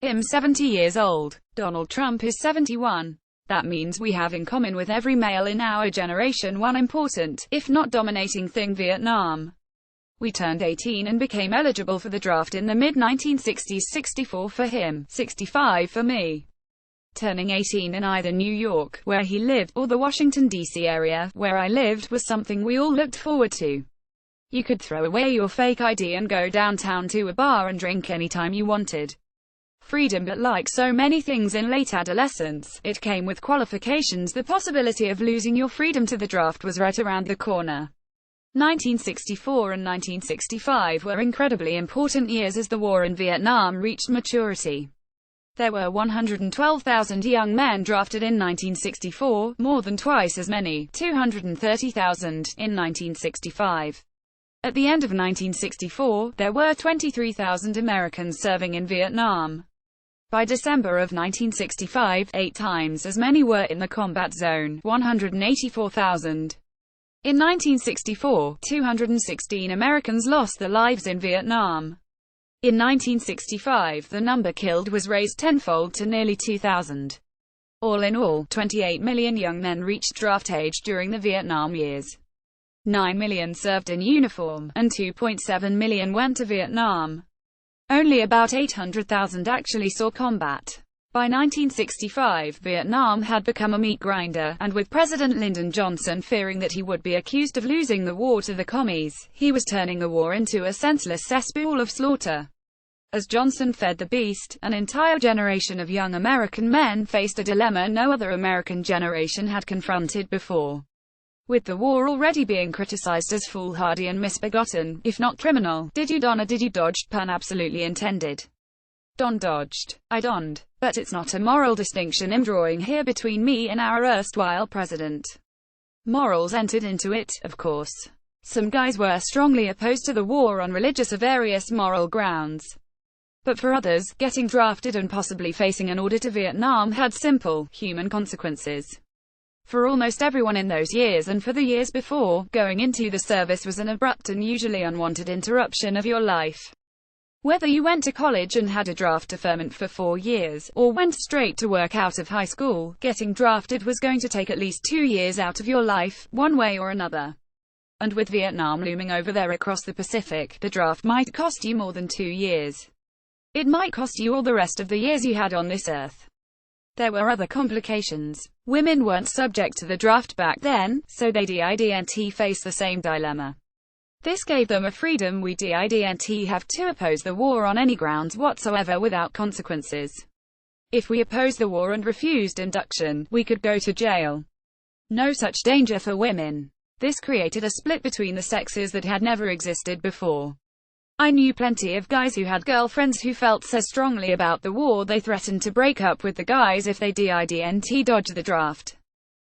I'm 70 years old. Donald Trump is 71. That means we have in common with every male in our generation one important, if not dominating thing: Vietnam. We turned 18 and became eligible for the draft in the mid-1960s. 64 for him, 65 for me. Turning 18 in either New York, where he lived, or the Washington, D.C. area, where I lived, was something we all looked forward to. You could throw away your fake ID and go downtown to a bar and drink anytime you wanted. Freedom, but like so many things in late adolescence, it came with qualifications. The possibility of losing your freedom to the draft was right around the corner. 1964 and 1965 were incredibly important years as the war in Vietnam reached maturity. There were 112,000 young men drafted in 1964, more than twice as many, 230,000, in 1965. At the end of 1964, there were 23,000 Americans serving in Vietnam. By December of 1965, 8 times as many were in the combat zone, 184,000. In 1964, 216 Americans lost their lives in Vietnam. In 1965, the number killed was raised tenfold to nearly 2,000. All in all, 28 million young men reached draft age during the Vietnam years. 9 million served in uniform, and 2.7 million went to Vietnam. Only about 800,000 actually saw combat. By 1965, Vietnam had become a meat grinder, and with President Lyndon Johnson fearing that he would be accused of losing the war to the commies, he was turning the war into a senseless cesspool of slaughter. As Johnson fed the beast, an entire generation of young American men faced a dilemma no other American generation had confronted before. With the war already being criticized as foolhardy and misbegotten, if not criminal, did you don or did you dodge? Pun absolutely intended. Don dodged. I donned. But it's not a moral distinction I'm drawing here between me and our erstwhile president. Morals entered into it, of course. Some guys were strongly opposed to the war on religious or various moral grounds. But for others, getting drafted and possibly facing an order to Vietnam had simple, human consequences. For almost everyone in those years and for the years before, going into the service was an abrupt and usually unwanted interruption of your life. Whether you went to college and had a draft deferment for 4 years, or went straight to work out of high school, getting drafted was going to take at least 2 years out of your life, one way or another. And with Vietnam looming over there across the Pacific, the draft might cost you more than 2 years. It might cost you all the rest of the years you had on this earth. There were other complications. Women weren't subject to the draft back then, so they didn't face the same dilemma. This gave them a freedom we didn't have to oppose the war on any grounds whatsoever without consequences. If we opposed the war and refused induction, we could go to jail. No such danger for women. This created a split between the sexes that had never existed before. I knew plenty of guys who had girlfriends who felt so strongly about the war they threatened to break up with the guys if they didn't dodge the draft.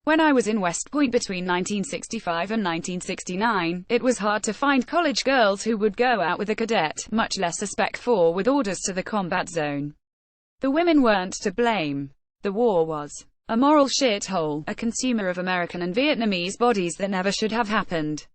When I was in West Point between 1965 and 1969, it was hard to find college girls who would go out with a cadet, much less a Spec 4 with orders to the combat zone. The women weren't to blame. The war was a moral shithole, a consumer of American and Vietnamese bodies that never should have happened.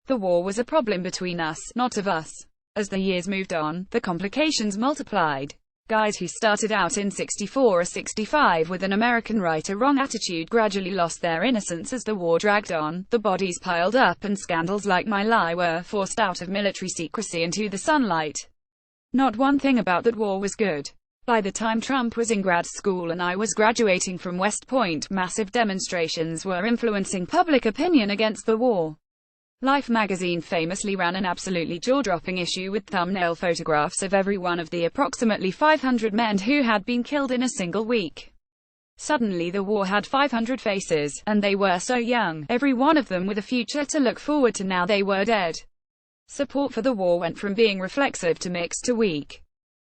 The war was a problem between us, not of us. As the years moved on, the complications multiplied. Guys who started out in 64 or 65 with an American right or wrong attitude gradually lost their innocence as the war dragged on, the bodies piled up and scandals like My Lai were forced out of military secrecy into the sunlight. Not one thing about that war was good. By the time Trump was in grad school and I was graduating from West Point, massive demonstrations were influencing public opinion against the war. Life magazine famously ran an absolutely jaw-dropping issue with thumbnail photographs of every one of the approximately 500 men who had been killed in a single week. Suddenly the war had 500 faces, and they were so young, every one of them with a future to look forward to. Now they were dead. Support for the war went from being reflexive to mixed to weak.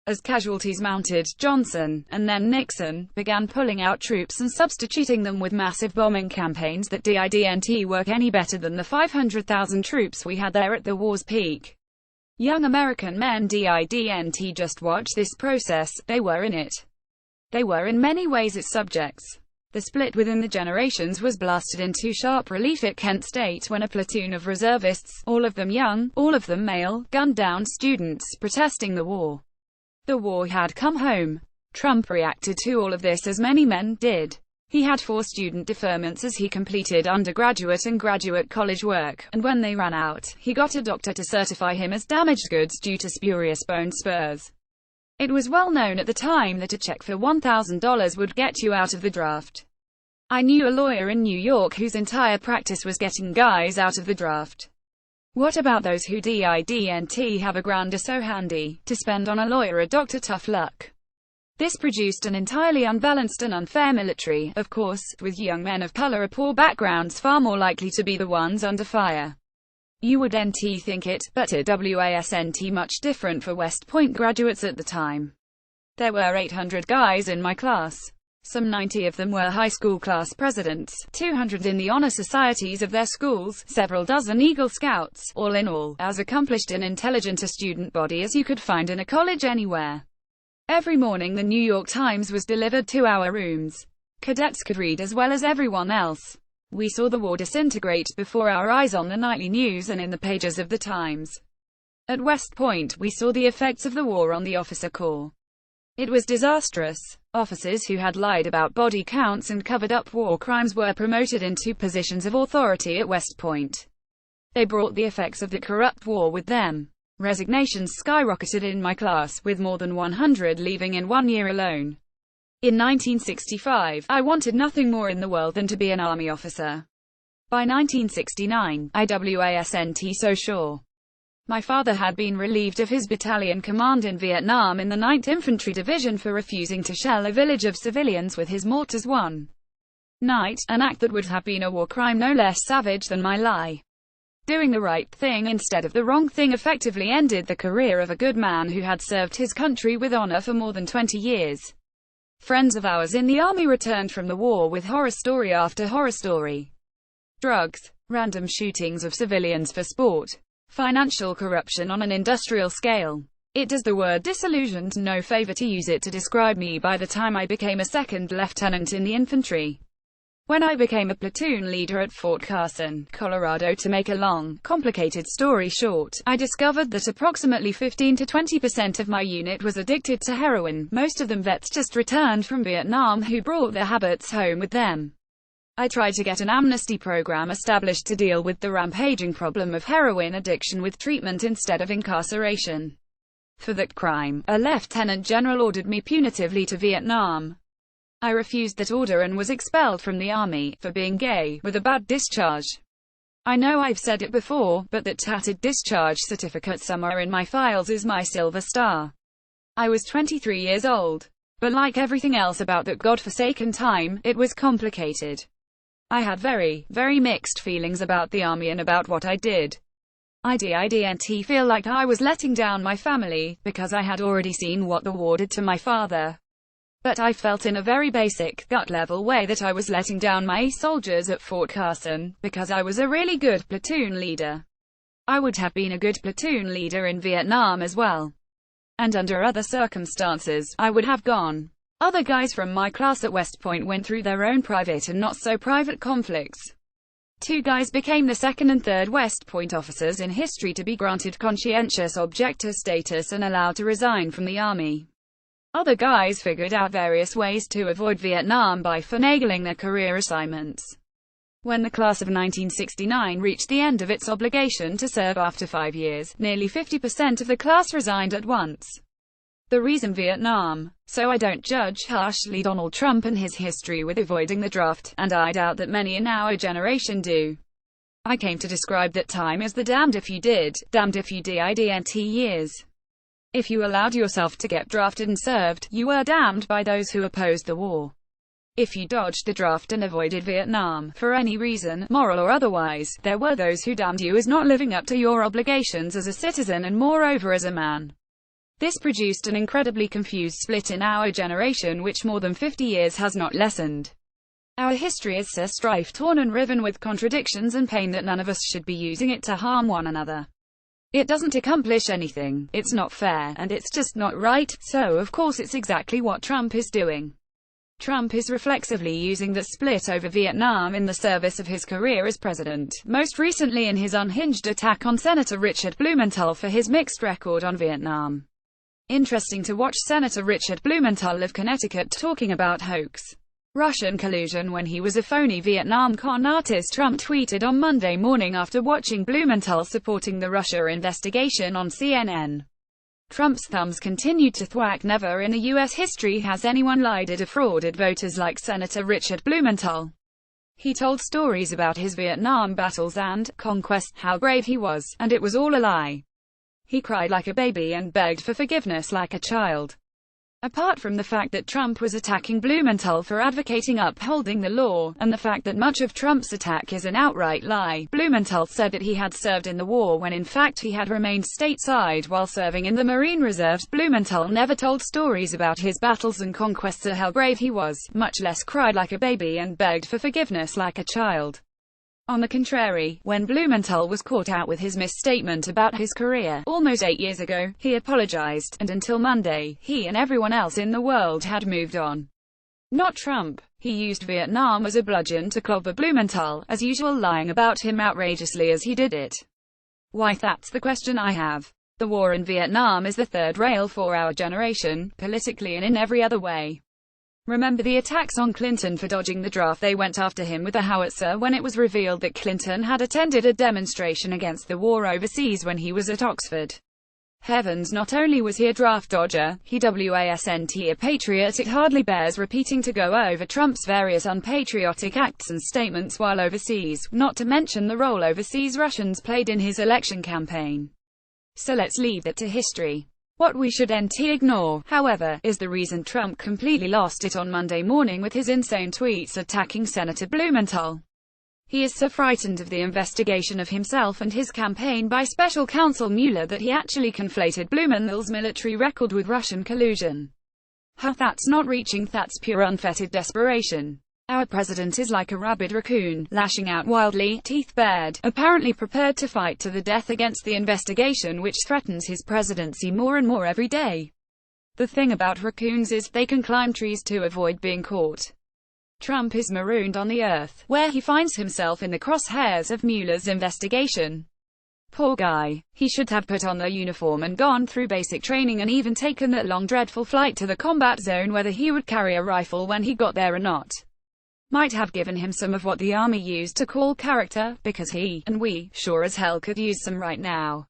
As casualties mounted, Johnson, and then Nixon, began pulling out troops and substituting them with massive bombing campaigns that didn't work any better than the 500,000 troops we had there at the war's peak. Young American men didn't just watch this process, they were in it. They were in many ways its subjects. The split within the generations was blasted into sharp relief at Kent State when a platoon of reservists, all of them young, all of them male, gunned down students protesting the war. The war had come home. Trump reacted to all of this as many men did. He had 4 student deferments as he completed undergraduate and graduate college work, and when they ran out, he got a doctor to certify him as damaged goods due to spurious bone spurs. It was well known at the time that a check for $1,000 would get you out of the draft. I knew a lawyer in New York whose entire practice was getting guys out of the draft. What about those who didn't have a grand or so handy to spend on a lawyer or doctor? Tough luck. This produced an entirely unbalanced and unfair military, of course, with young men of color or poor backgrounds far more likely to be the ones under fire. You wouldn't think it, but it wasn't much different for West Point graduates at the time. There were 800 guys in my class. Some 90 of them were high school class presidents, 200 in the honor societies of their schools, several dozen Eagle Scouts, all in all, as accomplished and intelligent a student body as you could find in a college anywhere. Every morning the New York Times was delivered to our rooms. Cadets could read as well as everyone else. We saw the war disintegrate before our eyes on the nightly news and in the pages of the Times. At West Point, we saw the effects of the war on the officer corps. It was disastrous. Officers who had lied about body counts and covered up war crimes were promoted into positions of authority at West Point. They brought the effects of the corrupt war with them. Resignations skyrocketed in my class, with more than 100 leaving in 1 year alone. In 1965, I wanted nothing more in the world than to be an Army officer. By 1969, I wasn't so sure. My father had been relieved of his battalion command in Vietnam in the 9th Infantry Division for refusing to shell a village of civilians with his mortars one night, an act that would have been a war crime no less savage than My Lai. Doing the right thing instead of the wrong thing effectively ended the career of a good man who had served his country with honor for more than 20 years. Friends of ours in the Army returned from the war with horror story after horror story. Drugs, random shootings of civilians for sport, financial corruption on an industrial scale. It does the word disillusioned no favor to use it to describe me by the time I became a second lieutenant in the infantry. When I became a platoon leader at Fort Carson, Colorado, to make a long, complicated story short, I discovered that approximately 15 to 20% of my unit was addicted to heroin, most of them vets just returned from Vietnam who brought their habits home with them. I tried to get an amnesty program established to deal with the rampaging problem of heroin addiction with treatment instead of incarceration. For that crime, a lieutenant general ordered me punitively to Vietnam. I refused that order and was expelled from the Army, for being gay, with a bad discharge. I know I've said it before, but that tattered discharge certificate somewhere in my files is my silver star. I was 23 years old. But like everything else about that godforsaken time, it was complicated. I had very, very mixed feelings about the Army and about what I did. I didn't feel like I was letting down my family, because I had already seen what the war did to my father. But I felt in a very basic, gut-level way that I was letting down my soldiers at Fort Carson, because I was a really good platoon leader. I would have been a good platoon leader in Vietnam as well. And under other circumstances, I would have gone. Other guys from my class at West Point went through their own private and not-so-private conflicts. 2 guys became the second and third West Point officers in history to be granted conscientious objector status and allowed to resign from the Army. Other guys figured out various ways to avoid Vietnam by finagling their career assignments. When the class of 1969 reached the end of its obligation to serve after 5 years, nearly 50% of the class resigned at once. The reason Vietnam. So I don't judge harshly Donald Trump and his history with avoiding the draft, and I doubt that many in our generation do. I came to describe that time as the damned if you did, damned if you didn't years. If you allowed yourself to get drafted and served, you were damned by those who opposed the war. If you dodged the draft and avoided Vietnam, for any reason, moral or otherwise, there were those who damned you as not living up to your obligations as a citizen and moreover as a man. This produced an incredibly confused split in our generation which more than 50 years has not lessened. Our history is so strife-torn and riven with contradictions and pain that none of us should be using it to harm one another. It doesn't accomplish anything, it's not fair, and it's just not right, so of course it's exactly what Trump is doing. Trump is reflexively using the split over Vietnam in the service of his career as president, most recently in his unhinged attack on Senator Richard Blumenthal for his mixed record on Vietnam. Interesting to watch Senator Richard Blumenthal of Connecticut talking about hoax Russian collusion when he was a phony Vietnam con artist. Trump tweeted on Monday morning after watching Blumenthal supporting the Russia investigation on CNN. Trump's thumbs continued to thwack. Never in U.S. history has anyone lied or defrauded voters like Senator Richard Blumenthal. He told stories about his Vietnam battles and conquests, how brave he was, and it was all a lie. He cried like a baby and begged for forgiveness like a child. Apart from the fact that Trump was attacking Blumenthal for advocating upholding the law, and the fact that much of Trump's attack is an outright lie, Blumenthal said that he had served in the war when in fact he had remained stateside while serving in the Marine Reserves. Blumenthal never told stories about his battles and conquests or how brave he was, much less cried like a baby and begged for forgiveness like a child. On the contrary, when Blumenthal was caught out with his misstatement about his career, almost 8 years ago, he apologized, and until Monday, he and everyone else in the world had moved on. Not Trump. He used Vietnam as a bludgeon to clobber Blumenthal, as usual, lying about him outrageously as he did it. Why, that's the question I have. The war in Vietnam is the third rail for our generation, politically and in every other way. Remember the attacks on Clinton for dodging the draft? They went after him with a howitzer when it was revealed that Clinton had attended a demonstration against the war overseas when he was at Oxford. Heavens, not only was he a draft dodger, he wasn't a patriot. It hardly bears repeating to go over Trump's various unpatriotic acts and statements while overseas, not to mention the role overseas Russians played in his election campaign. So let's leave that to history. What we shouldn't ignore, however, is the reason Trump completely lost it on Monday morning with his insane tweets attacking Senator Blumenthal. He is so frightened of the investigation of himself and his campaign by special counsel Mueller that he actually conflated Blumenthal's military record with Russian collusion. That's not reaching, that's pure unfettered desperation. Our president is like a rabid raccoon, lashing out wildly, teeth bared, apparently prepared to fight to the death against the investigation which threatens his presidency more and more every day. The thing about raccoons is, they can climb trees to avoid being caught. Trump is marooned on the earth, where he finds himself in the crosshairs of Mueller's investigation. Poor guy. He should have put on the uniform and gone through basic training and even taken that long dreadful flight to the combat zone, whether he would carry a rifle when he got there or not. Might have given him some of what the army used to call character, because he, and we, sure as hell could use some right now.